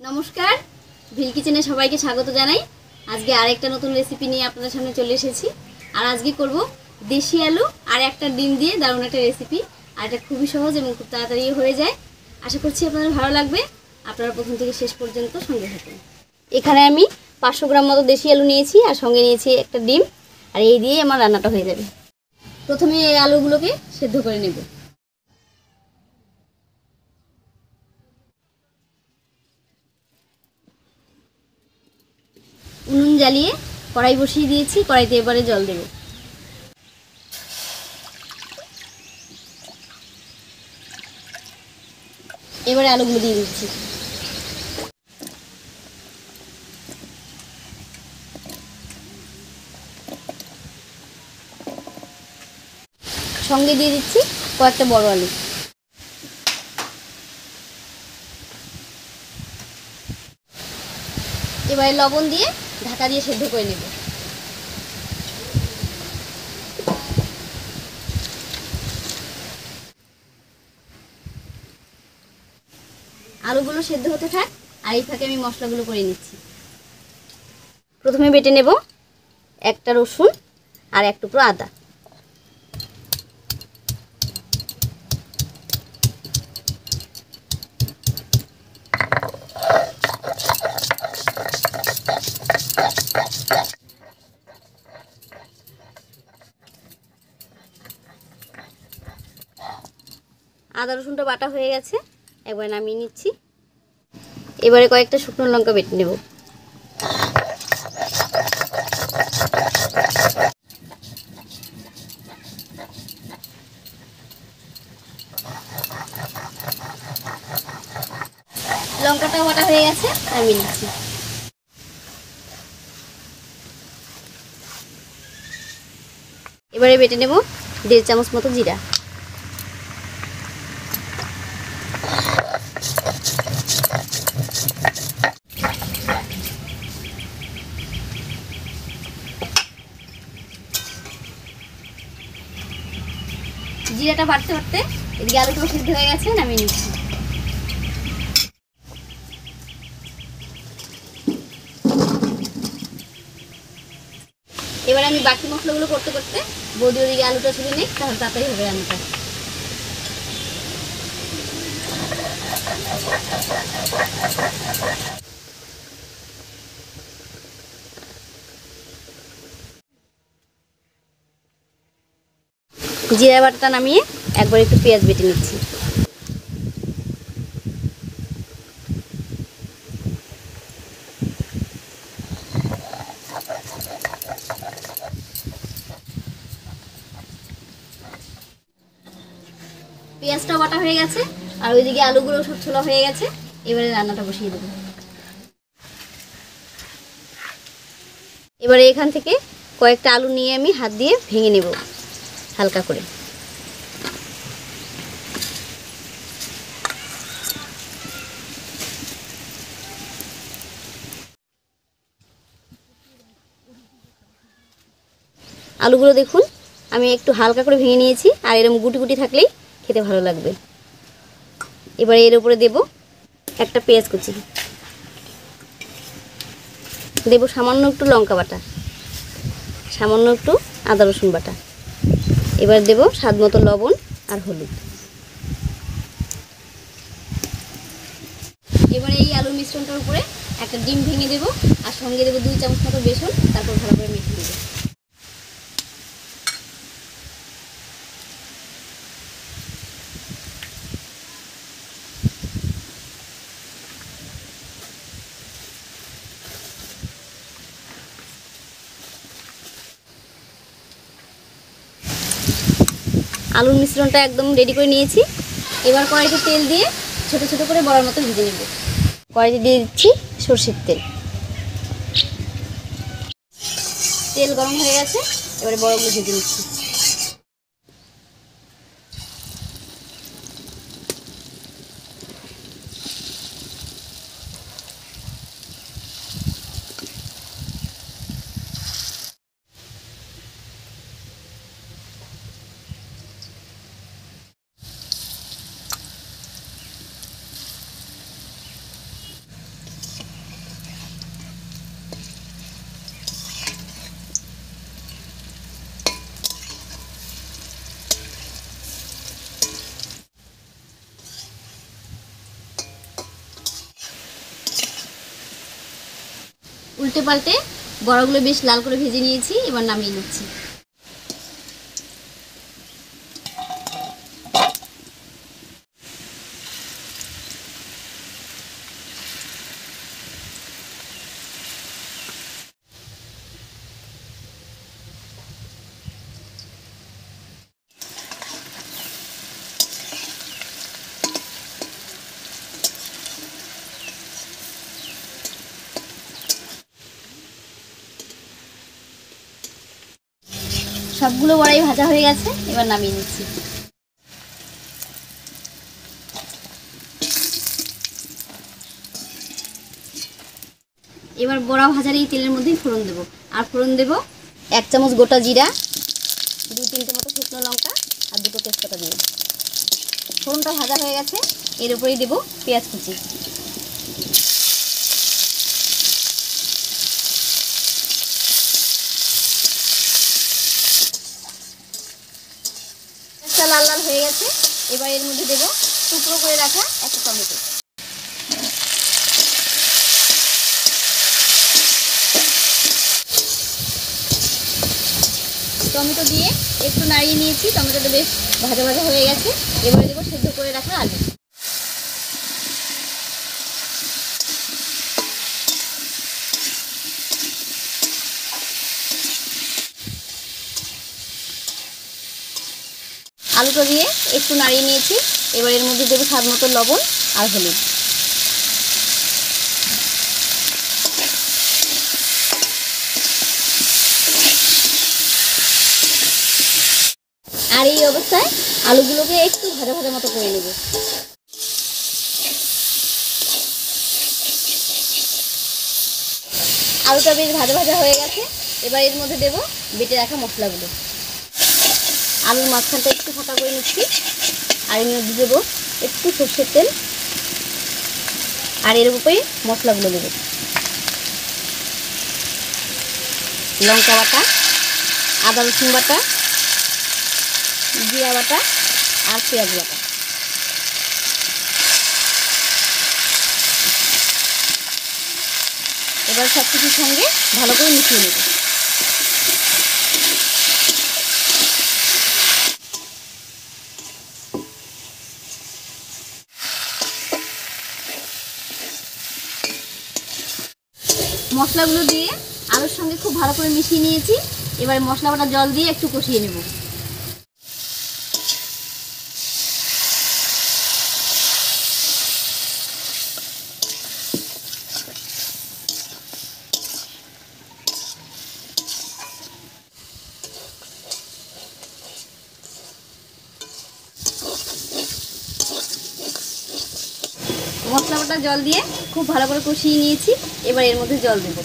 নমস্কার, ভিল কিচেনে সবাইকে স্বাগত জানাই। আজকে আরেকটা নতুন রেসিপি নিয়ে আপনাদের সামনে চলে এসেছি। আর আজকে করব দেশি আলু আর একটা ডিম দিয়ে দারুণ একটা রেসিপি। আর এটা খুবই সহজ এবং খুব তাড়াতাড়ি হয়ে যায়। আশা করছি আপনাদের ভালো লাগবে। আপনারা প্রথম থেকে শেষ পর্যন্ত সঙ্গে থাকুন। এখানে আমি 500 গ্রাম মতো দেশি আলু নিয়েছি আর সঙ্গে নিয়েছি একটা ডিম। আর এই দিয়ে আমার রান্নাটা হয়ে যাবে। প্রথমে এই আলুগুলোকে সেদ্ধ করে নেব। উনুন জ্বালিয়ে কড়াই বসিয়ে দিয়েছি। কড়াইতে এবারে জল দেব। এবারে আলুগুলো দিয়ে দিচ্ছি। সঙ্গে দিয়ে দিচ্ছি কয়েকটা বড় আলু। এবারে লবণ দিয়ে ঢাকা দিয়ে সেদ্ধ করে নেব। আলুগুলো সেদ্ধ হতে থাক আর এই ফাঁকে আমি মশলাগুলো করে নিচ্ছি। প্রথমে বেটে নেব একটা রসুন আর এক টুকরো আদা। আদা রসুনটা বাটা হয়ে গেছে, একবার নামিয়ে নিচ্ছি। এবারে কয়েকটা শুকনো লঙ্কা বেটে নেব। লঙ্কাটাও বাটা হয়ে গেছে, নামিয়ে নিচ্ছি। এবারে বেটে নেব 1.5 চামচ মতো জিরা। জিরাটা বাটতে বাটতে এদিকে আলুটাও সিদ্ধ হয়ে গেছে, নামিয়ে নিচ্ছি। এবার আমি বাকি মশলাগুলো করতে করতে বৌদি ওদিকে আলুটা ছুলে নিই, তাহলে তাড়াতাড়ি হবে রান্নাটা। জিরা বাটাটা নামিয়ে একবার একটু পেঁয়াজ বেটে নিচ্ছি। পেঁয়াজটাও বাটা হয়ে গেছে আর ওইদিকে আলুগুলো সব ছোলা হয়ে গেছে। এবারে রান্নাটা বসিয়ে দেবো। এবারে এখান থেকে কয়েকটা আলু নিয়ে আমি হাত দিয়ে ভেঙে নেব হালকা করে। আলুগুলো দেখুন আমি একটু হালকা করে ভেঙে নিয়েছি, আর এরকম গুটি গুটি থাকলেই খেতে ভালো লাগবে। এবারে এর উপরে দেব একটা পেঁয়াজ কুচি, দেব সামান্য একটু লঙ্কা বাটা, সামান্য একটু আদা রসুন বাটা। এবার দেব স্বাদ মতো লবণ আর হলুদ। এবারে এই আলুর মিশ্রণটার উপরে একটা ডিম ভেঙে দেব আর সঙ্গে দেব 2 চামচ মতো বেসন। তারপর ভালো করে মেখে দেব। আলুর মিশ্রণটা একদম রেডি করে নিয়েছি। এবার কড়াইতে তেল দিয়ে ছোট ছোট করে বড়ার মতো ভেজে নেব। কড়াইতে দিয়ে দিচ্ছি সরষের তেল। তেল গরম হয়ে গেছে, এবারে বড়াগুলো ভেজে নিচ্ছি। উল্টে পাল্টে বড়াগুলো বেশ লাল করে ভেজে নিয়েছি, এবার নামিয়ে নিচ্ছি। সবগুলো বড়াই ভাজা হয়ে গেছে, এবার নামিয়ে নিচ্ছি। এবার বড়া ভাজার এই তেলের মধ্যেই ফোড়ন দেবো। আর ফোড়ন দেবো 1 চামচ গোটা জিরা, 2-3টে মতো শুকনো লঙ্কা আর 2টো তেজপাতা দিয়ে। ফোড়নটা ভাজা হয়ে গেছে, এর উপরেই দেবো পেঁয়াজ কুচি। লাল লাল হয়ে গেছে, এবার এর মধ্যে দেবো টুকরো করে রাখা একটা টমেটো। টমেটো দিয়ে একটু নাড়িয়ে নিয়েছি, টমেটোটা বেশ ভাজা ভাজা হয়ে গেছে। এবারে দেবো সেদ্ধ করে রাখা আলু। আলুটা দিয়ে একটু নাড়িয়ে নিয়েছি, এবার এর মধ্যে দেবো স্বাদ মতো লবণ আর হলুদ। আর এই অবস্থায় আলুগুলোকে একটু ভাজা ভাজা মতো করে নেব। আলুটা বেশ ভাজা ভাজা হয়ে গেছে, এবার এর মধ্যে দেবো বেটে রাখা মশলাগুলো। আলুর মাঝখানটা একটু ফাঁকা করে নিচ্ছি, আর এর মধ্যে দেবো একটু সর্ষের তেল, আর এর উপরে মশলাগুলো দেবো। লঙ্কা বাটা, আদা রসুন বাটা, জিরা বাটা আর পেঁয়াজ বাটা। এবার সব কিছুর সঙ্গে ভালো করে মিশিয়ে নেব। মশলাগুলো দিয়ে আলুর সঙ্গে খুব ভালো করে মিশিয়ে নিয়েছি, এবার মশলা বাটা জল দিয়ে একটু কষিয়ে নেব। মশলা বাটা জল দিয়ে খুব ভালো করে কষিয়ে নিয়েছি, এবার এর মধ্যে জল দেব।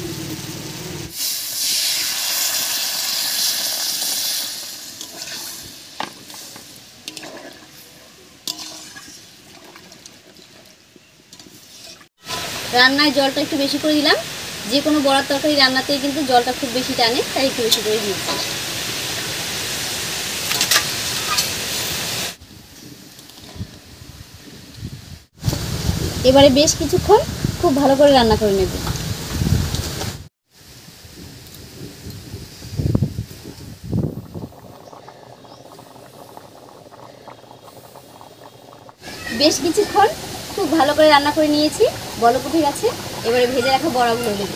রান্নায় জলটা একটু বেশি করে দিলাম, যে কোনো বড়ার তরকারি রান্নাতেই কিন্তু জলটা খুব বেশি টানে, তাই একটু বেশি করে দিয়েছি। এবারে বেশ কিছুক্ষণ খুব ভালো করে রান্না করে নেব। বেশ কিছুক্ষণ খুব ভালো করে রান্না করে নিয়েছি, বলক উঠে গেছে। এবারে ভেজে রাখা বড়াগুলো দেব।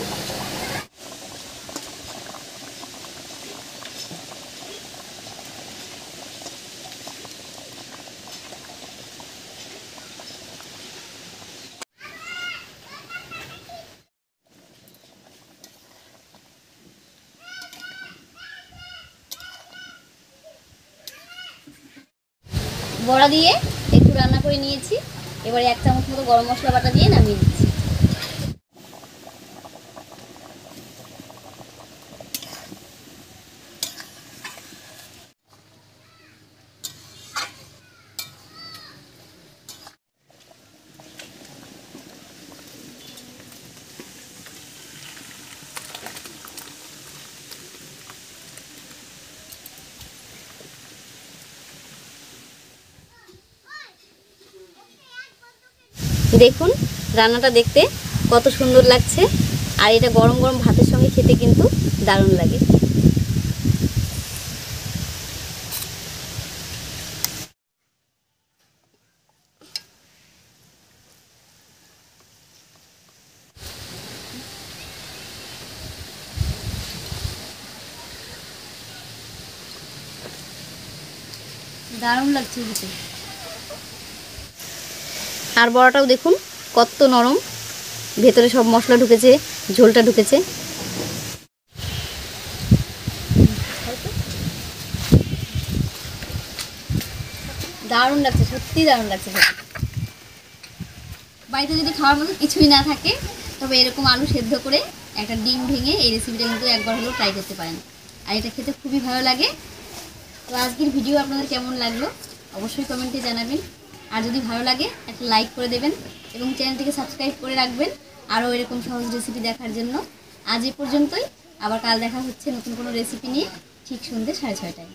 বড়া দিয়ে একটু রান্না করে নিয়েছি, এবারে 1 চামচ মতো গরম মশলা বাটা দিয়ে নামিয়ে দিচ্ছি। দেখুন রান্নাটা দেখতে কত সুন্দর লাগছে, আর এটা গরম গরম ভাতের সঙ্গে খেতে কিন্তু দারুণ লাগে। দারুণ লাগছে খেতে। আর বড়াটাও দেখুন কত নরম, ভেতরে সব মশলা ঢুকেছে, ঝোলটা ঢুকেছে। দারুণ লাগছে, সত্যি দারুণ লাগছে। বাড়িতে যদি খাওয়ার মতো কিছুই না থাকে তবে এরকম আলু সেদ্ধ করে একটা ডিম ভেঙে এই রেসিপিটা কিন্তু একবার হলেও ট্রাই করতে পারেন। আর এটা খেতে খুবই ভালো লাগে। তো আজকের ভিডিও আপনাদের কেমন লাগলো অবশ্যই কমেন্টে জানাবেন। আর যদি ভালো লাগে একটা লাইক করে দেবেন এবং চ্যানেলটিকে সাবস্ক্রাইব করে রাখবেন আরও এরকম সহজ রেসিপি দেখার জন্য। আজ এ পর্যন্তই, আবার কাল দেখা হচ্ছে নতুন কোনো রেসিপি নিয়ে, ঠিক সন্ধ্যে 6:30টায়।